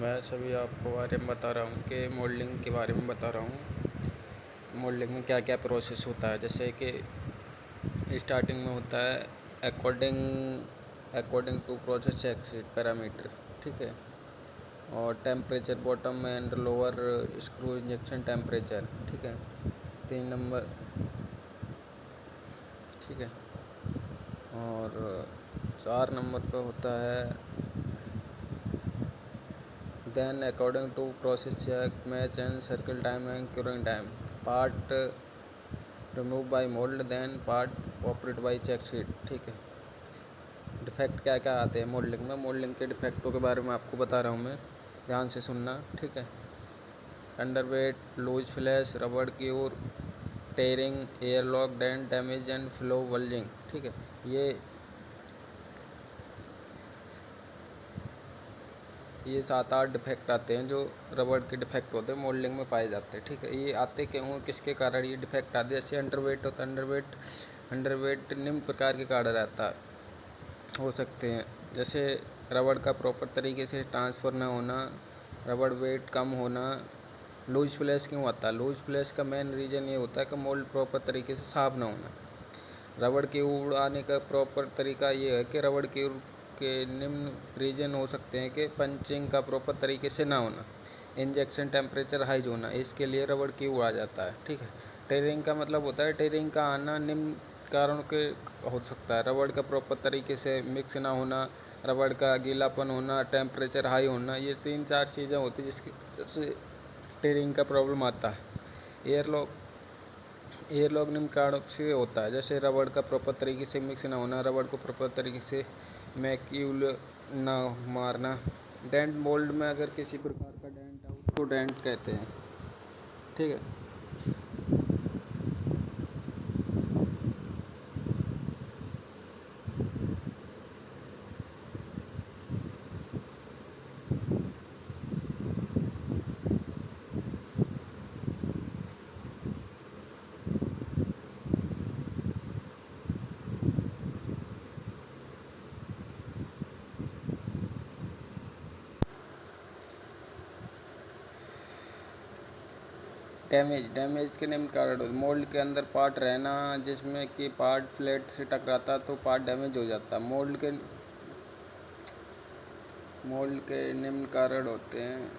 मैं सभी आपको बारे में बता रहा हूँ कि मोल्डिंग के बारे में बता रहा हूँ। मोल्डिंग में क्या क्या प्रोसेस होता है, जैसे कि स्टार्टिंग में होता है according to process exit parameter, ठीक है। और temperature bottom and lower screw injection temperature, ठीक है। 3 नंबर, ठीक है। और 4 नंबर पे होता है then according to process check match and circle time and curing time, part removed by mold then part operated by check sheet, ठीक है। डिफेक्ट क्या क्या आते हैं मोल्डिंग में, मोल्डिंग के डिफेक्टों के बारे में आपको बता रहा हूँ मैं, ध्यान से सुनना, ठीक है। अंडरवेट, लूज फ्लैश, रबड़ cure, tearing, airlock, dent damage and flow bulging, ठीक है। ये 7-8 डिफेक्ट आते हैं जो रबड़ के डिफेक्ट होते हैं, मोल्डिंग में पाए जाते हैं, ठीक है। ये आते क्यों, किसके कारण ये डिफेक्ट आते हैं? जैसे अंडरवेट होता है, अंडरवेट निम्न प्रकार के कारण रहता है, हो सकते हैं, जैसे रबड़ का प्रॉपर तरीके से ट्रांसफ़र ना होना, रबड़ वेट कम होना। लूज फ्लैश क्यों आता है? लूज फ्लैश का मेन रीज़न ये होता है कि मोल्ड प्रॉपर तरीके से साफ ना होना। रबड़ के उड़ाने का प्रॉपर तरीका ये है कि रबड़ के निम्न रीजन हो सकते हैं कि पंचिंग का प्रॉपर तरीके से ना होना, इंजेक्शन टेम्परेचर हाई होना, इसके लिए रबड़ की उड़ा जाता है, ठीक है। टेयरिंग का मतलब होता है, टेयरिंग का आना निम्न कारणों के हो सकता है, रबड़ का प्रॉपर तरीके से मिक्स ना होना, रबड़ का गीलापन होना, टेम्परेचर हाई होना, ये 3-4 चीज़ें होती हैं जिसकी वजह से टेयरिंग का प्रॉब्लम आता है। एयरलॉक निम्न कारणों से होता है, जैसे रबड़ का प्रॉपर तरीके से मिक्स ना होना, रबड़ को प्रॉपर तरीके से मैक्यूल ना मारना। डेंट मोल्ड में अगर किसी प्रकार का डेंट है उसको डेंट कहते हैं, ठीक है। डैमेज के निम्न कारण होते, मोल्ड के अंदर पार्ट रहना जिसमें कि पार्ट फ्लैट से टकराता तो पार्ट डैमेज हो जाता। मोल्ड के निम्न कारण होते हैं,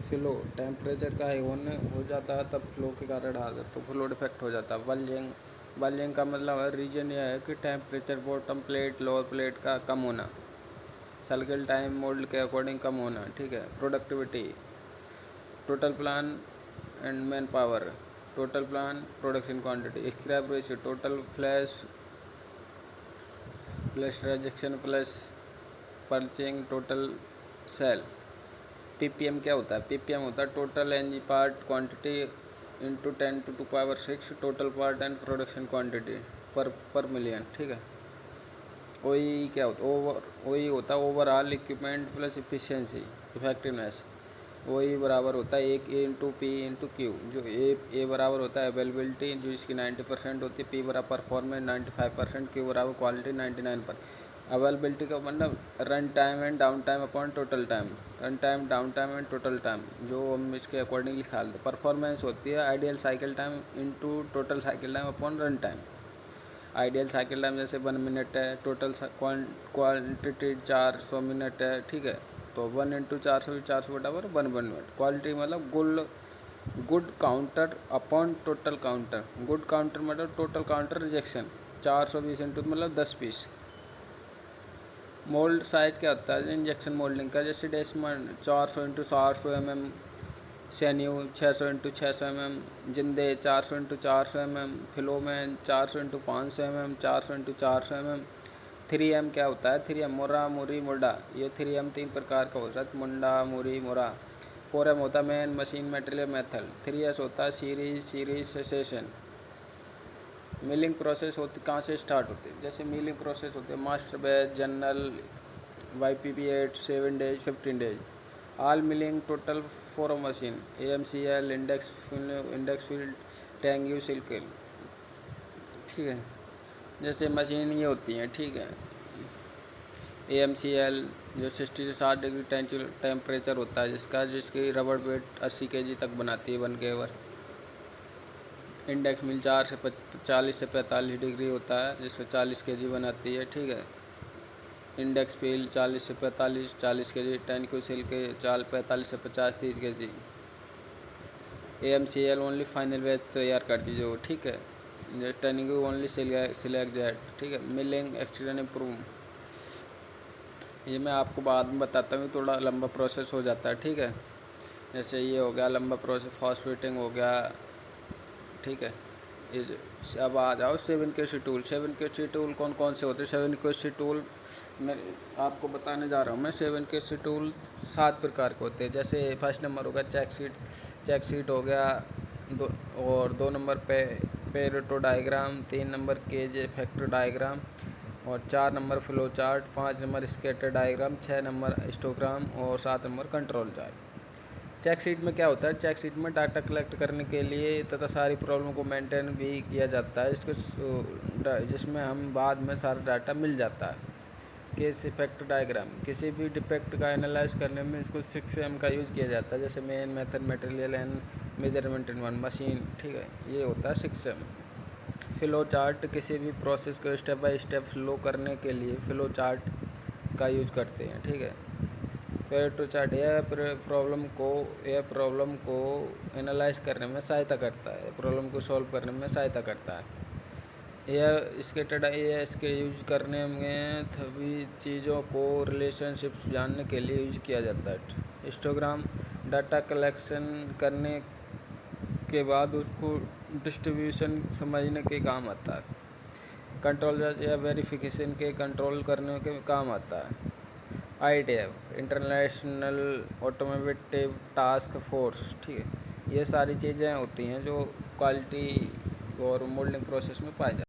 फ्लो टेम्परेचर का हाई होने हो जाता है तब फ्लो के कारण आ जाता, तो फ्लो डिफेक्ट हो जाता है। बल्जिंग का मतलब है, रीजन यह है कि temperature bottom plate lower plate का कम होना, सर्कल टाइम मोल्ड के अकॉर्डिंग कम होना, ठीक है। Productivity, total plan and man power, total plan production quantity, scrap ratio, total flash plus rejection plus perching, total sale. PPM क्या होता है? पीपीएम होता है total NG part quantity into 10⁻⁶ total part and production quantity per million, ठीक है। OE क्या होता है? ओई होता है overall equipment plus efficiency effectiveness. ओई बराबर होता है 1 A × P × Q, जो ए बराबर होता है अवेलेबिलिटी जो इसकी 90% होती है, पी बराबर परफॉर्मेंस 95%, क्यू बराबर क्वालिटी 99%। अवेलेबिलिटी का मतलब run time and down time upon total time, run time down time and total time, जो हम इसके अकॉर्डिंगली निकाल दो। परफॉर्मेंस होती है ideal cycle time into total cycle time upon run time. Ideal cycle time जैसे 1 मिनट है, total quantity 400 minute है, ठीक है। तो 1 × 400 400 बराबर 1 मिनट। क्वालिटी मतलब good counter upon total counter, good counter मतलब टोटल काउंटर रिजेक्शन 420 इंटू मतलब 10 पीस। मोल्ड साइज क्या होता है इंजेक्शन मोल्डिंग का? जैसे डेसिमल 400 × 700 mm, सैन्यू 600 × 600 mm, जिंदे 400 × 400 mm, फिलोमैन 400 × 500 mm, 400 × 400 mm। 3M क्या होता है? 3M मुर्रा मुरी मुर्डा, ये 3M 3 प्रकार का होता है, मुंडा मुरी मुरा। 4M होता है man machine material method. 3S होता है सीरीज सेशन मिलिंग प्रोसेस होती कहाँ से स्टार्ट होती है? जैसे मिलिंग प्रोसेस होती है master batch, general, YPB8, 7 days, 15 days। All milling total for a machine, AMCL, index field, टेंग्यू सिल्कल। ठीक है, जैसे मशीन ये होती हैं, ठीक है। AMCL जो 60 से 60 डिग्री टेम्परेचर होता है जिसकी रबड़ वेट 80 kg तक बनाती है 1 केवर। इंडेक्स मिल 40 से 45 डिग्री होता है जिसको 40 kg बनाती है, ठीक है। इंडेक्स फील 40 से 40 kg, टेंग्यू सिल्कल 45 से 50, 30 kg। AMCL only final batch तैयार करती है जो, ठीक है। टेंग्यू ओनली सिलेक्ट जेट, ठीक है। मिलिंग एक्सट्रूजन इम्प्रूव, ये मैं आपको बाद में बताता हूँ, थोड़ा लंबा प्रोसेस हो जाता है, ठीक है। जैसे ये हो गया लंबा प्रोसेस, फॉस्फेटिंग हो गया, ठीक है। अब आ जाओ 7KC टूल। 7KC टूल कौन कौन से होते हैं? 7KC टूल मैं आपको बताने जा रहा हूँ। मैं 7KC टूल 7 प्रकार के होते हैं। जैसे फर्स्ट नंबर हो गया चेक शीट हो गया, और 2 नंबर पे Pareto diagram, 3 number cause factor diagram, और 4 number flow chart, 5 number scatter diagram, 6 number histogram, और 7 number control chart. Check sheet में क्या होता है? चेक शीट में डाटा कलेक्ट करने के लिए तथा सारी प्रॉब्लम को मेंटेन भी किया जाता है जिसमें हम बाद में सारा डाटा मिल जाता है। केस इफेक्ट डायग्राम, किसी भी डिफेक्ट का एनालाइज करने में इसको 6M का यूज़ किया जाता है। जैसे main method, material and measurement in one machine, ठीक है, ये होता है 6M। फ्लो चार्ट, किसी भी प्रोसेस को स्टेप बाय स्टेप फ्लो करने के लिए फ्लो चार्ट का यूज करते हैं, ठीक है। पेरेटो चार्ट यह प्रॉब्लम को एनालाइज करने में सहायता करता है, प्रॉब्लम को सॉल्व करने में सहायता करता है। इसके यूज करने में सभी चीज़ों को रिलेशनशिप्स जानने के लिए यूज किया जाता है। हिस्टोग्राम, डाटा कलेक्शन करने के बाद उसको डिस्ट्रीब्यूशन समझने के काम आता है। कंट्रोल या वेरिफिकेशन के कंट्रोल करने के काम आता है। ITF, international automotive task force, ठीक है। ये सारी चीज़ें होती हैं जो क्वालिटी और मोल्डिंग प्रोसेस में पाई जाती हैं।